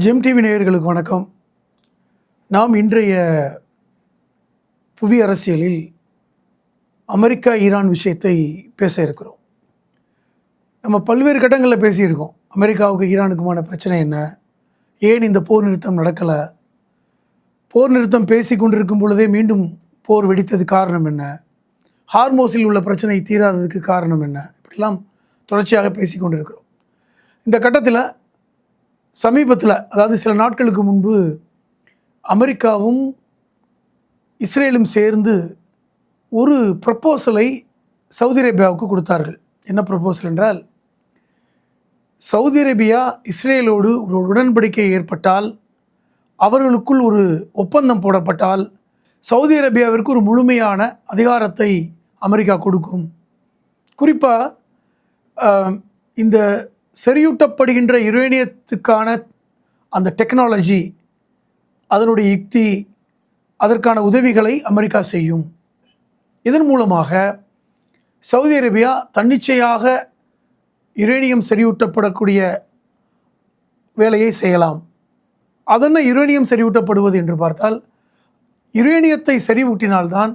GeM TV நேயர்களுக்கு வணக்கம். நாம் இன்றைய புவி அரசியலில் அமெரிக்கா ஈரான் விஷயத்தை பேச இருக்கிறோம். நம்ம பல்வேறு கட்டங்களில் பேசியிருக்கோம். அமெரிக்காவுக்கு ஈரானுக்குமான பிரச்சனை என்ன, ஏன் இந்த போர் நிறுத்தம் நடக்கலை, போர் நிறுத்தம் பேசி கொண்டிருக்கும் பொழுதே மீண்டும் போர் வெடித்தது காரணம் என்ன, ஹார்மோஸில் உள்ள பிரச்சனை தீராததுக்கு காரணம் என்ன, இப்படிலாம் தொடர்ச்சியாக பேசி கொண்டிருக்கிறோம். இந்த கட்டத்தில் சமீபத்தில், அதாவது சில நாட்களுக்கு முன்பு, அமெரிக்காவும் இஸ்ரேலும் சேர்ந்து ஒரு ப்ரப்போசலை சவுதி அரேபியாவுக்கு கொடுத்தார்கள். என்ன ப்ரப்போசல் என்றால், சவுதி அரேபியா இஸ்ரேலோடு ஒரு உடன்படிக்கை ஏற்பட்டால், அவர்களுக்குள் ஒரு ஒப்பந்தம் போடப்பட்டால், சவுதி அரேபியாவிற்கு ஒரு முழுமையான அதிகாரத்தை அமெரிக்கா கொடுக்கும். குறிப்பாக இந்த செறியூட்டப்படுகின்ற யுரேனியத்துக்கான அந்த டெக்னாலஜி, அதனுடைய யுக்தி, அதற்கான உதவிகளை அமெரிக்கா செய்யும். இதன் மூலமாக சவுதி அரேபியா தன்னிச்சையாக யுரேனியம் செறியூட்டப்படக்கூடிய வேலையை செய்யலாம். அதென்ன யுரேனியம் செறிவூட்டப்படுவது என்று பார்த்தால், யுரேனியத்தை செறிவூட்டினால்தான்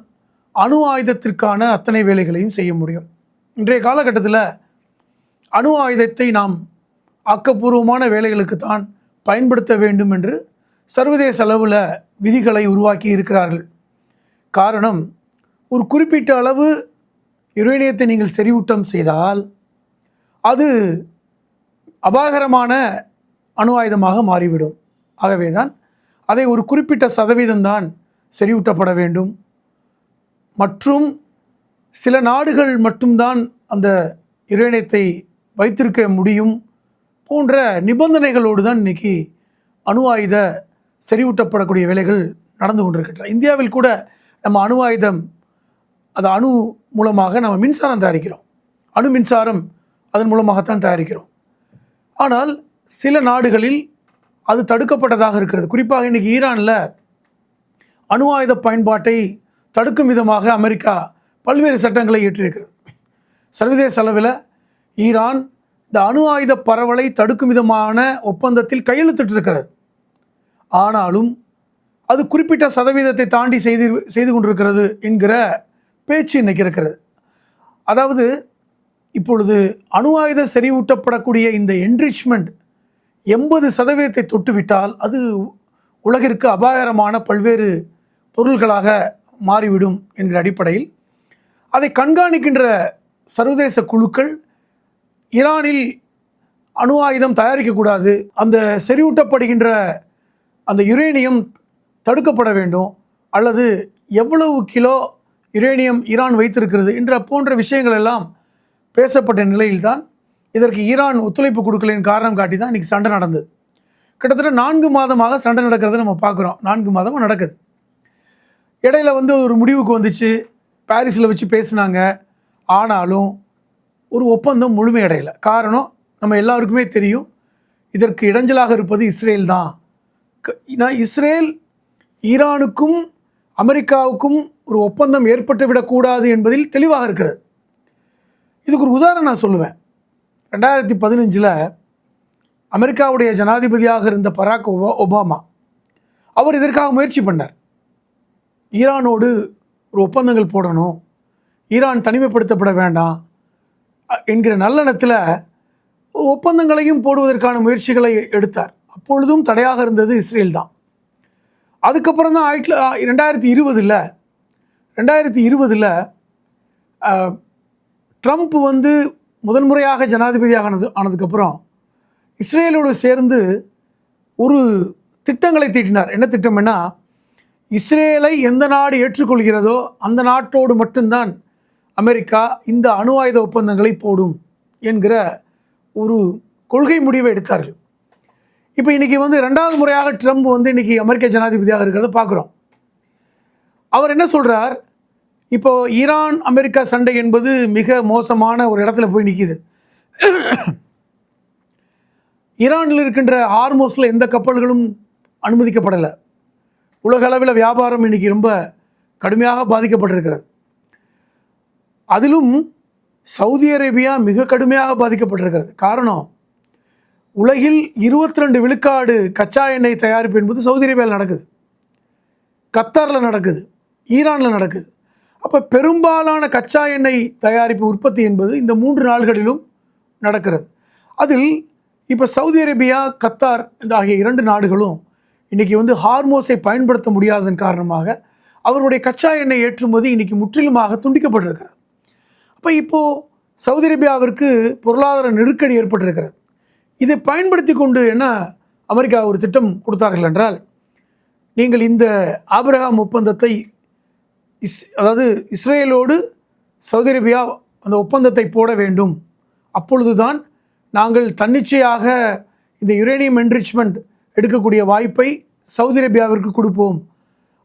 அணு ஆயுதத்திற்கான அத்தனை வேலைகளையும் செய்ய முடியும். இன்றைய காலகட்டத்தில் அணு ஆயுதத்தை நாம் ஆக்கப்பூர்வமான வேலைகளுக்கு தான் பயன்படுத்த வேண்டும் என்று சர்வதேச அளவில் விதிகளை உருவாக்கி இருக்கிறார்கள். காரணம், ஒரு குறிப்பிட்ட அளவு யுரேனியத்தை நீங்கள் செறிவூட்டம் செய்தால் அது அபாயகரமான அணு ஆயுதமாக மாறிவிடும். ஆகவே தான் அதை ஒரு குறிப்பிட்ட சதவீதம்தான் செறிவூட்டப்பட வேண்டும் மற்றும் சில நாடுகள் மட்டும்தான் அந்த யுரேனியத்தை வைத்திருக்க முடியும் போன்ற நிபந்தனைகளோடு தான் இன்றைக்கி அணு ஆயுத செறிவூட்டப்படக்கூடிய வேலைகள் நடந்து கொண்டிருக்கின்றன. இந்தியாவில் கூட நம்ம அணு ஆயுதம், அது அணு மூலமாக நம்ம மின்சாரம் தயாரிக்கிறோம். அணு மின்சாரம் அதன் மூலமாகத்தான் தயாரிக்கிறோம். ஆனால் சில நாடுகளில் அது தடுக்கப்பட்டதாக இருக்கிறது. குறிப்பாக இன்றைக்கி ஈரானில் அணு ஆயுத பயன்பாட்டை தடுக்கும் விதமாக அமெரிக்கா பல்வேறு சட்டங்களை இயற்றியிருக்கிறது. சர்வதேச அளவில் ஈரான் இந்த அணு ஆயுத பரவலை தடுக்கும் விதமான ஒப்பந்தத்தில் கையெழுத்திட்டிருக்கிறது. ஆனாலும் அது குறிப்பிட்ட சதவீதத்தை தாண்டி செய்து கொண்டிருக்கிறது என்கிற பேச்சு இன்றைக்கி இருக்கிறது. அதாவது இப்பொழுது அணு ஆயுத செறிவூட்டப்படக்கூடிய இந்த என்ரிச்மெண்ட் 80% தொட்டுவிட்டால் அது உலகிற்கு அபாயகரமான பல்வேறு பொருள்களாக மாறிவிடும் என்கிற அடிப்படையில் அதை கண்காணிக்கின்ற சர்வதேச குழுக்கள் ஈரானில் அணு ஆயுதம் தயாரிக்கக்கூடாது, அந்த செறிவூட்டப்படுகின்ற அந்த யுரேனியம் தடுக்கப்பட வேண்டும், அல்லது எவ்வளவு கிலோ யுரேனியம் ஈரான் வைத்திருக்கிறது என்ற போன்ற விஷயங்கள் எல்லாம் பேசப்பட்ட நிலையில்தான் இதற்கு ஈரான் ஒத்துழைப்பு கொடுக்கலின் காரணம் காட்டி தான் இன்றைக்கி சண்டை நடந்தது. கிட்டத்தட்ட 4 மாதமாக சண்டை நடக்கிறத நம்ம பார்க்குறோம். 4 மாதமாக நடக்குது. இடையில ஒரு முடிவுக்கு வந்துச்சு, பாரிஸில் வச்சு பேசினாங்க. ஆனாலும் ஒரு ஒப்பந்தம் முழுமையடையலை. காரணம், நம்ம எல்லாருக்குமே தெரியும், இதற்கு இடைஞ்சலாக இருப்பது இஸ்ரேல் தான். இஸ்ரேல் ஈரானுக்கும் அமெரிக்காவுக்கும் ஒரு ஒப்பந்தம் ஏற்பட்டு விடக்கூடாது என்பதில் தெளிவாக இருக்கிறது. இதுக்கு ஒரு உதாரணம் நான் சொல்லுவேன். 2015 அமெரிக்காவுடைய ஜனாதிபதியாக இருந்த பராக் ஒபாமா அவர் இதற்காக முயற்சி பண்ணார். ஈரானோடு ஒரு ஒப்பந்தங்கள் போடணும், ஈரான் தனிமைப்படுத்தப்பட வேண்டாம் என்கிற நல்லெண்ணத்தில் ஒப்பந்தங்களையும் போடுவதற்கான முயற்சிகளை எடுத்தார். அப்பொழுதும் தடையாக இருந்தது இஸ்ரேல் தான். அதுக்கப்புறம் தான் 2020 ட்ரம்ப் முதன்முறையாக ஜனாதிபதியாக ஆனதுக்கப்புறம் இஸ்ரேலோடு சேர்ந்து ஒரு திட்டங்களை தீட்டினார். என்ன திட்டம்னா, இஸ்ரேலை எந்த நாடு ஏற்றுக்கொள்கிறதோ அந்த நாட்டோடு மட்டும்தான் அமெரிக்கா இந்த அணு ஆயுத ஒப்பந்தங்களை போடும் என்கிற ஒரு கொள்கை முடிவை எடுத்தார்கள். இப்போ இன்றைக்கி 2வது முறையாக ட்ரம்ப் இன்றைக்கி அமெரிக்க ஜனாதிபதியாக இருக்கிறத பார்க்குறோம். அவர் என்ன சொல்கிறார், இப்போது ஈரான் அமெரிக்கா சண்டை என்பது மிக மோசமான ஒரு இடத்துல போய் நிற்கிது. ஈரானில் இருக்கின்ற ஹார்மோஸில் எந்த கப்பல்களும் அனுமதிக்கப்படலை. உலக அளவில் வியாபாரம் இன்றைக்கி ரொம்ப கடுமையாக பாதிக்கப்பட்டிருக்கிறது. அதிலும் சவுதி அரேபியா மிக கடுமையாக பாதிக்கப்பட்டிருக்கிறது. காரணம், உலகில் 22 விழுக்காடு கச்சா எண்ணெய் தயாரிப்பு என்பது சவுதி அரேபியாவில் நடக்குது, கத்தாரில் நடக்குது, ஈரானில் நடக்குது. அப்போ பெரும்பாலான கச்சா எண்ணெய் தயாரிப்பு உற்பத்தி என்பது இந்த 3 நாடுகளிலும் நடக்கிறது. அதில் இப்போ சவுதி அரேபியா, கத்தார் ஆகிய 2 நாடுகளும் இன்றைக்கி ஹார்மோஸை பயன்படுத்த முடியாததன் காரணமாக அவருடைய கச்சா எண்ணெய் ஏற்றுமதி இன்றைக்கி முற்றிலுமாக துண்டிக்கப்பட்டிருக்கிறது. அப்போ இப்போது சவுதி அரேபியாவிற்கு பொருளாதார நெருக்கடி ஏற்பட்டிருக்கிறது. இதை பயன்படுத்தி கொண்டு என்ன அமெரிக்கா ஒரு திட்டம் கொடுத்தார்கள் என்றால், நீங்கள் இந்த ஆபிரகாம் ஒப்பந்தத்தை அதாவது இஸ்ரேலோடு சவுதி அரேபியா அந்த ஒப்பந்தத்தை போட வேண்டும், அப்பொழுதுதான் நாங்கள் தன்னிச்சையாக இந்த யுரேனியம் என்ரிச்மெண்ட் எடுக்கக்கூடிய வாய்ப்பை சவுதி அரேபியாவிற்கு கொடுப்போம்,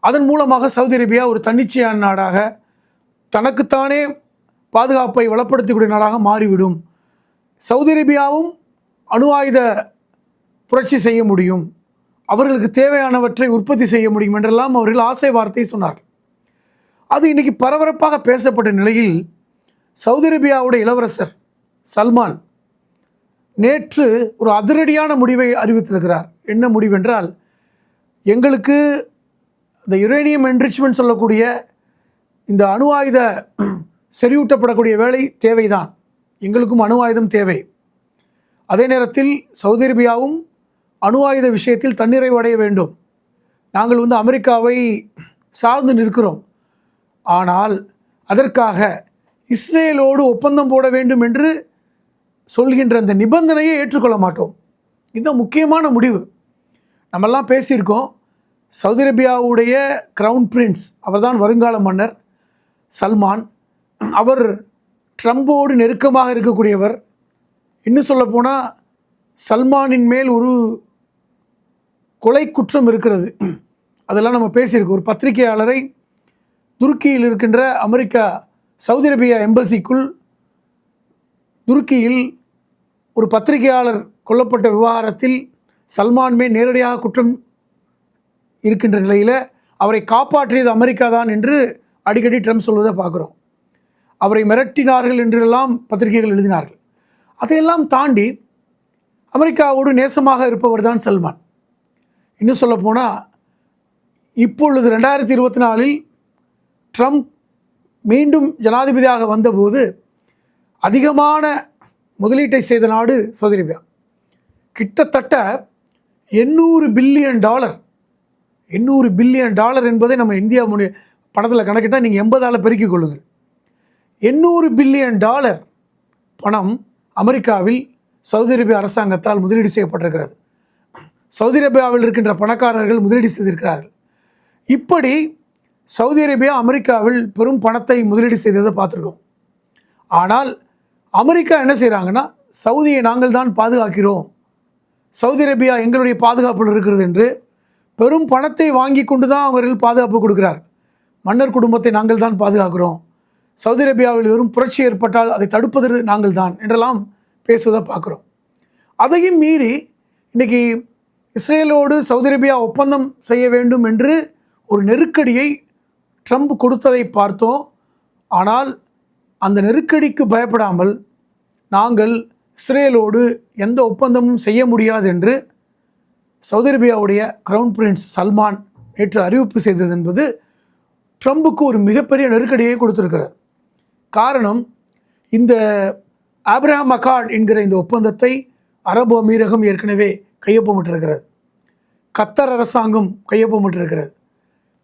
அதன் மூலமாக சவுதி அரேபியா ஒரு தன்னிச்சையான நாடாக தனக்குத்தானே பாதுகாப்பை வளப்படுத்தக்கூடிய நாடாக மாறிவிடும், சவுதி அரேபியாவும் அணு ஆயுத புரட்சி செய்ய முடியும், அவர்களுக்கு தேவையானவற்றை உற்பத்தி செய்ய முடியும் என்றெல்லாம் அவர்கள் ஆசை வார்த்தை சொன்னார்கள். அது இன்றைக்கி பரபரப்பாக பேசப்பட்ட நிலையில் சவுதி அரேபியாவுடைய இளவரசர் சல்மான் நேற்று ஒரு அதிரடியான முடிவை அறிவித்திருக்கிறார். என்ன முடிவென்றால், எங்களுக்கு இந்த யுரேனியம் என்ரிச்மெண்ட் சொல்லக்கூடிய இந்த அணு ஆயுத செறிவூட்டப்படக்கூடிய வேலை தேவைதான், எங்களுக்கும் அணு ஆயுதம் தேவை. அதே நேரத்தில் சவுதி அரேபியாவும் அணு ஆயுத விஷயத்தில் தன்னிறைவு அடைய வேண்டும். நாங்கள் அமெரிக்காவை சார்ந்து நிற்கிறோம், ஆனால் அதற்காக இஸ்ரேலோடு ஒப்பந்தம் போட வேண்டும் என்று சொல்கின்ற அந்த நிபந்தனையை ஏற்றுக்கொள்ள மாட்டோம். இதுதான் முக்கியமான முடிவு. நம்மெல்லாம் பேசியிருக்கோம். சவுதி அரேபியாவுடைய கிரவுன் பிரின்ஸ், அவர்தான் வருங்கால மன்னர் சல்மான். அவர் ட்ரம்போடு நெருக்கமாக இருக்கக்கூடியவர். இன்னும் சொல்லப்போனால் சல்மானின் மேல் ஒரு கொலை குற்றம் இருக்கிறது, அதெல்லாம் நம்ம பேசியிருக்கோம். ஒரு பத்திரிகையாளரை துருக்கியில் இருக்கின்ற அமெரிக்கா சவுதி அரேபியா எம்பசிக்குள் துருக்கியில் ஒரு பத்திரிகையாளர் கொல்லப்பட்ட விவகாரத்தில் சல்மான் மேல் நேரடியாக குற்றம் இருக்கின்ற நிலையில் அவரை காப்பாற்றியது அமெரிக்கா தான் என்று அடிக்கடி ட்ரம்ப் சொல்வதை பார்க்குறோம். அவரை மிரட்டினார்கள் என்றெல்லாம் பத்திரிகைகள் எழுதினார்கள். அதையெல்லாம் தாண்டி அமெரிக்காவோடு நேசமாக இருப்பவர் தான் சல்மான். இன்னும் சொல்லப்போனால் இப்பொழுது 2024 ட்ரம்ப் மீண்டும் ஜனாதிபதியாக வந்தபோது அதிகமான முதலீட்டை செய்த நாடு சவுதி அரேபியா. கிட்டத்தட்ட $800 பில்லியன். $800 பில்லியன் என்பதை நம்ம இந்தியா பணத்தில் கணக்கிட்டால் நீங்கள் 80ஆல் பெருக்கிக் கொள்ளுங்கள். $800 பில்லியன் பணம் அமெரிக்காவில் சவுதி அரேபியா அரசாங்கத்தால் முதலீடு செய்யப்பட்டிருக்கிறது. சவுதி அரேபியாவில் இருக்கின்ற பணக்காரர்கள் முதலீடு செய்திருக்கிறார்கள். இப்படி சவுதி அரேபியா அமெரிக்காவில் பெரும் பணத்தை முதலீடு செய்ததை பார்த்துருக்கோம். ஆனால் அமெரிக்கா என்ன செய்கிறாங்கன்னா, சவுதியை நாங்கள் தான் பாதுகாக்கிறோம், சவுதி அரேபியா எங்களுடைய பாதுகாப்பில் இருக்கிறது என்று பெரும் பணத்தை வாங்கி கொண்டு தான் அவர்கள் பாதுகாப்பு கொடுக்கிறார். மன்னர் குடும்பத்தை நாங்கள் தான் பாதுகாக்கிறோம், சவுதி அரேபியாவில் வெறும் புரட்சி ஏற்பட்டால் அதை தடுப்பது நாங்கள் தான் என்றெல்லாம் பேசுவதை பார்க்குறோம். அதையும் மீறி இன்றைக்கி இஸ்ரேலோடு சவுதி அரேபியா ஒப்பந்தம் செய்ய வேண்டும் என்று ஒரு நெருக்கடியை ட்ரம்ப் கொடுத்ததை பார்த்தோம். ஆனால் அந்த நெருக்கடிக்கு பயப்படாமல் நாங்கள் இஸ்ரேலோடு எந்த ஒப்பந்தமும் செய்ய முடியாது என்று சவுதி அரேபியாவுடைய கிரவுன் பிரின்ஸ் சல்மான் நேற்று அறிவிப்பு செய்தது என்பது ட்ரம்புக்கு ஒரு மிகப்பெரிய நெருக்கடியை கொடுத்திருக்கிறார். காரணம், இந்த ஆப்ரஹாம் அக்கார்ட் என்கிற இந்த ஒப்பந்தத்தை அரபு அமீரகம் ஏற்கனவே கையொப்பமிட்டிருக்கிறது, கத்தர் அரசாங்கம் கையொப்பமிட்டிருக்கிறது,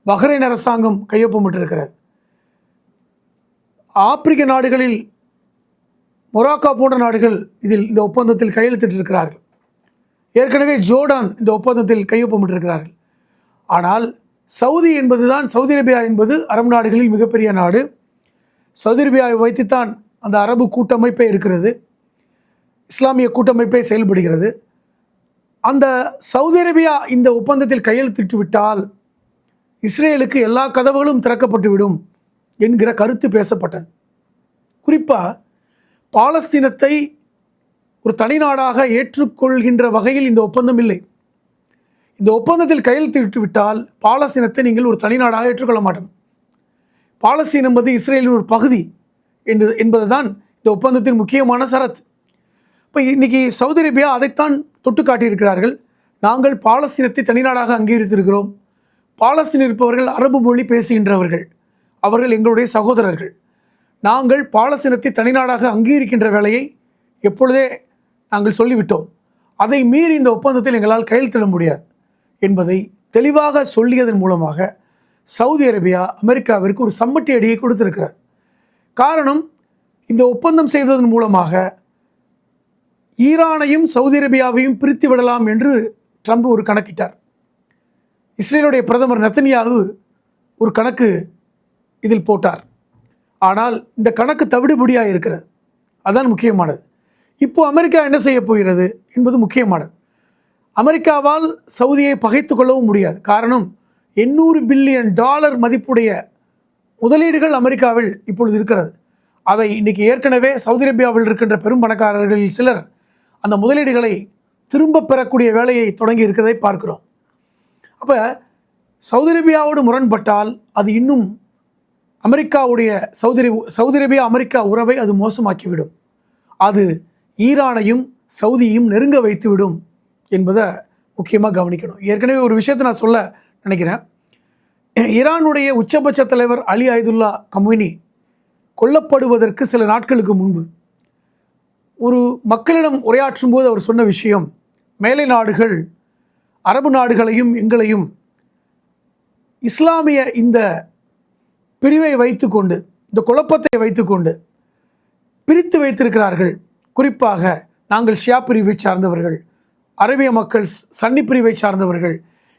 பஹ்ரைன் அரசாங்கம் கையொப்பமிட்டிருக்கிறது. ஆப்பிரிக்க நாடுகளில் மொராக்கோ போன்ற நாடுகள் இதில் இந்த ஒப்பந்தத்தில் கையெழுத்திட்டிருக்கிறார்கள். ஏற்கனவே ஜோர்டான் இந்த ஒப்பந்தத்தில் கையொப்பமிட்டிருக்கிறார்கள். ஆனால் சவுதி அரேபியா என்பது அரபு நாடுகளில் மிகப்பெரிய நாடு. சவுதி அரேபியாவை வைத்துத்தான் அந்த அரபு கூட்டமைப்பே இருக்கிறது, இஸ்லாமிய கூட்டமைப்பே செயல்படுகிறது. அந்த சவுதி அரேபியா இந்த ஒப்பந்தத்தில் கையெழுத்திட்டு விட்டால் இஸ்ரேலுக்கு எல்லா கதவுகளும் திறக்கப்பட்டுவிடும் என்கிற கருத்து பேசப்பட்டது. குறிப்பாக பாலஸ்தீனத்தை ஒரு தனி நாடாக ஏற்றுக்கொள்கின்ற வகையில் இந்த ஒப்பந்தம் இல்லை. இந்த ஒப்பந்தத்தில் கையெழுத்திட்டு விட்டால் பாலஸ்தீனத்தை நீங்கள் ஒரு தனி நாடாக ஏற்றுக்கொள்ள மாட்டோம். பாலஸ்தீனம் என்பது இஸ்ரேலின் ஒரு பகுதி என்பது தான் இந்த ஒப்பந்தத்தின் முக்கியமான சரத்து. இப்போ இன்றைக்கி சவுதி அரேபியா அதைத்தான் தொட்டு காட்டியிருக்கிறார்கள். நாங்கள் பாலஸ்தீனத்தை தனிநாடாக அங்கீகரித்திருக்கிறோம். பாலஸ்தீனம் இருப்பவர்கள் அரபு மொழி பேசுகின்றவர்கள், அவர்கள் எங்களுடைய சகோதரர்கள். நாங்கள் பாலஸ்தீனத்தை தனிநாடாக அங்கீகரிக்கின்ற வேலையை எப்பொழுதே நாங்கள் சொல்லிவிட்டோம். அதை மீறி இந்த ஒப்பந்தத்தில் எங்களால் கையெழுத்திட முடியாது என்பதை தெளிவாக சொல்லியதன் மூலமாக சவுதி அரேபியா அமெரிக்காவிற்கு ஒரு சம்மட்டி அடியை கொடுத்திருக்கிறார். காரணம், இந்த ஒப்பந்தம் செய்வதன் மூலமாக ஈரானையும் சவுதி அரேபியாவையும் பிரித்து விடலாம் என்று ட்ரம்ப் ஒரு கணக்கிட்டார். இஸ்ரேலுடைய பிரதமர் நெத்தன்யாகு ஒரு கணக்கு இதில் போட்டார். ஆனால் இந்த கணக்கு தவிடுபடியாக இருக்கிறது. அதான் முக்கியமானது. இப்போ அமெரிக்கா என்ன செய்ய போகிறது என்பது முக்கியமானது. அமெரிக்காவால் சவுதியை பகைத்து கொள்ளவும் முடியாது. காரணம், $800 பில்லியன் மதிப்புடைய முதலீடுகள் அமெரிக்காவில் இப்பொழுது இருக்கிறது. அதை இன்றைக்கி ஏற்கனவே சவுதி அரேபியாவில் இருக்கின்ற பெரும் பணக்காரர்களில் சிலர் அந்த முதலீடுகளை திரும்ப பெறக்கூடிய வேலையை தொடங்கி இருக்கிறதை பார்க்கிறோம். அப்போ சவுதி அரேபியாவோடு முரண்பட்டால் அது இன்னும் அமெரிக்காவுடைய சவுதி அரேபியா அமெரிக்கா உறவை அது மோசமாக்கிவிடும். அது ஈரானையும் சவுதியையும் நெருங்க வைத்துவிடும் என்பதை முக்கியமாக கவனிக்கணும். ஏற்கனவே ஒரு விஷயத்தை நான் சொல்ல நினைக்கிறேன். ஈரானுடைய உச்சபட்ச தலைவர் அலி அய்துல்லா கமேனி கொல்லப்படுவதற்கு சில நாட்களுக்கு முன்பு ஒரு மக்களிடம் உரையாற்றும் போது அவர் சொன்ன விஷயம், மேலை நாடுகள் அரபு நாடுகளையும் எங்களையும் இஸ்லாமிய இந்த பிரிவை வைத்துக்கொண்டு, இந்த குழப்பத்தை வைத்துக்கொண்டு பிரித்து வைத்திருக்கிறார்கள். குறிப்பாக நாங்கள் ஷியா பிரிவை சார்ந்தவர்கள், அரேபிய மக்கள் சன்னி பிரிவை சார்ந்தவர்கள்.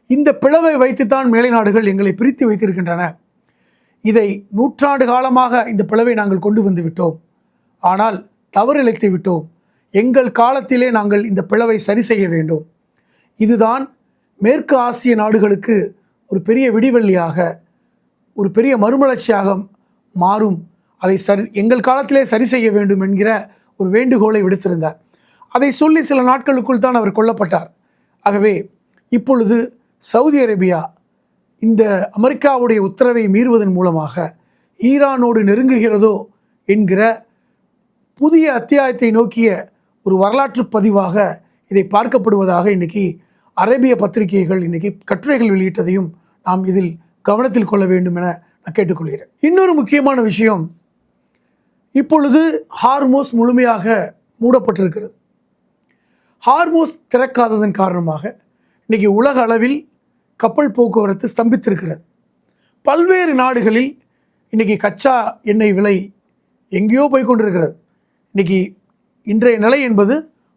இந்த பிளவை வைத்துத்தான் மேலை நாடுகள் எங்களை பிரித்து வைத்திருக்கின்றன. இதை நூற்றாண்டு காலமாக இந்த பிளவை நாங்கள் கொண்டு வந்து விட்டோம். ஆனால் தவறிழைத்து விட்டோம். எங்கள் காலத்திலே நாங்கள் இந்த பிளவை சரி செய்ய வேண்டும். இதுதான் மேற்கு ஆசிய நாடுகளுக்கு ஒரு பெரிய விடிவெள்ளியாக, ஒரு பெரிய மறுமலர்ச்சியாக மாறும். அதை எங்கள் காலத்திலே சரி செய்ய வேண்டும் என்கிற ஒரு வேண்டுகோளை விடுத்திருந்தார். அதை சொல்லி சில நாட்களுக்குள் தான் அவர் கொல்லப்பட்டார். ஆகவே இப்பொழுது சவுதி அரேபியா இந்த அமெரிக்காவுடைய உத்தரவை மீறுவதன் மூலமாக ஈரானோடு நெருங்குகிறதோ என்கிற புதிய அத்தியாயத்தை நோக்கிய ஒரு வரலாற்று பதிவாக இதை பார்க்கப்படுவதாக இன்றைக்கி அரேபிய பத்திரிகைகள் இன்றைக்கி கட்டுரைகள் வெளியிட்டதையும் நாம் இதில் கவனத்தில் கொள்ள வேண்டும் என நான் கேட்டுக்கொள்கிறேன். இன்னொரு முக்கியமான விஷயம், இப்பொழுது ஹார்மோஸ் முழுமையாக மூடப்பட்டிருக்கிறது. ஹார்மோஸ் திறக்காததன் காரணமாக இன்றைக்கி உலக அளவில் கப்பல் போக்குவரத்து ஸ்தம்பித்திருக்கிறது. பல்வேறு நாடுகளில் இன்றைக்கி கச்சா எண்ணெய் விலை எங்கேயோ போய் கொண்டிருக்கிறது. இன்றைக்கி இன்றைய நிலை என்பது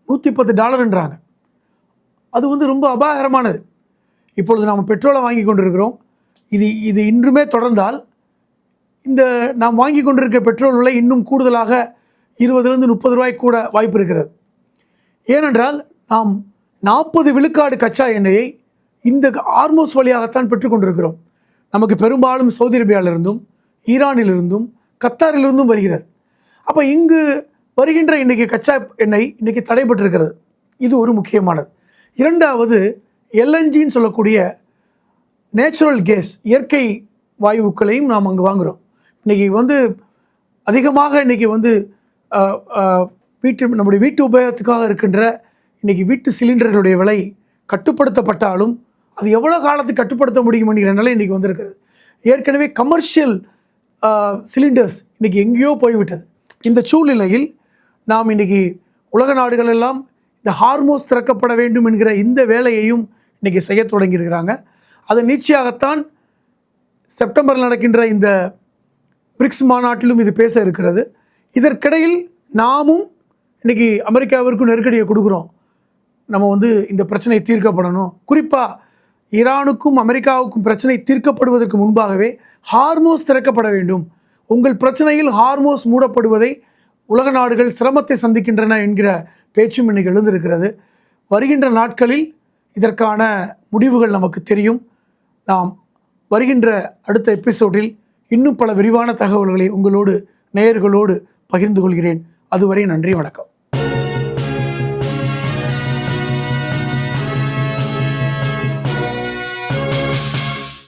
$110 அது ரொம்ப அபாயகரமானது. இப்பொழுது நாம் பெட்ரோலை வாங்கி கொண்டிருக்கிறோம். இது இன்றுமே தொடர்ந்தால் இந்த நாம் வாங்கி கொண்டிருக்க பெட்ரோல் விலை இன்னும் கூடுதலாக $20-30 கூட வாய்ப்பு இருக்கிறது. ஏனென்றால் நாம் 40 விழுக்காடு கச்சா எண்ணெயை இந்த ஹார்மோஸ் வழியாகத்தான் பெற்றுக்கொண்டிருக்கிறோம். நமக்கு பெரும்பாலும் சவுதி அரேபியாவிலிருந்தும் ஈரானிலிருந்தும் கத்தாரிலிருந்தும் வருகிறது. அப்போ இங்கு வருகின்ற இன்றைக்கி கச்சா எண்ணெய் இன்றைக்கி தடைபட்டிருக்கிறது. இது ஒரு முக்கியமானது. இரண்டாவது, எல்என்ஜின்னு சொல்லக்கூடிய நேச்சுரல் கேஸ், இயற்கை வாயுக்களையும் நாம் அங்கே வாங்குகிறோம். இன்றைக்கி அதிகமாக இன்றைக்கி நம்முடைய வீட்டு உபயோகத்துக்காக இருக்கின்ற இன்றைக்கி வீட்டு சிலிண்டர்களுடைய விலை கட்டுப்படுத்தப்பட்டாலும் அது எவ்வளோ காலத்துக்கு கட்டுப்படுத்த முடியும் என்கிற நிலை இன்றைக்கி வந்திருக்கிறது. ஏற்கனவே கமர்ஷியல் சிலிண்டர்ஸ் இன்றைக்கி எங்கேயோ போய்விட்டது. இந்த சூழ்நிலையில் நாம் இன்றைக்கி உலக நாடுகள் எல்லாம் இந்த ஹார்மோஸ் திறக்கப்பட வேண்டும் என்கிற இந்த வேலையையும் இன்றைக்கி செய்ய தொடங்கியிருக்கிறாங்க. அது நிச்சயமாகத்தான் செப்டம்பரில் நடக்கின்ற இந்த பிரிக்ஸ் மாநாட்டிலும் இது பேச இருக்கிறது. இதற்கிடையில் நாமும் இன்றைக்கி அமெரிக்காவிற்கும் நெருக்கடியை கொடுக்குறோம். நம்ம இந்த பிரச்சனை தீர்க்கப்படணும். குறிப்பாக ஈரானுக்கும் அமெரிக்காவுக்கும் பிரச்சனை தீர்க்கப்படுவதற்கு முன்பாகவே ஹார்மோஸ் திறக்கப்பட வேண்டும். உங்கள் பிரச்சனையில் ஹார்மோஸ் மூடப்படுவதை உலக நாடுகள் சிரமத்தை சந்திக்கின்றன என்கிற பேச்சும் இன்றைக்கி எழுந்திருக்கிறது. வருகின்ற நாட்களில் இதற்கான முடிவுகள் நமக்கு தெரியும். நாம் வருகின்ற அடுத்த எபிசோடில் இன்னும் பல விரிவான தகவல்களை உங்களோடு நேயர்களோடு பகிர்ந்து கொள்கிறேன். அதுவரை நன்றி, வணக்கம்.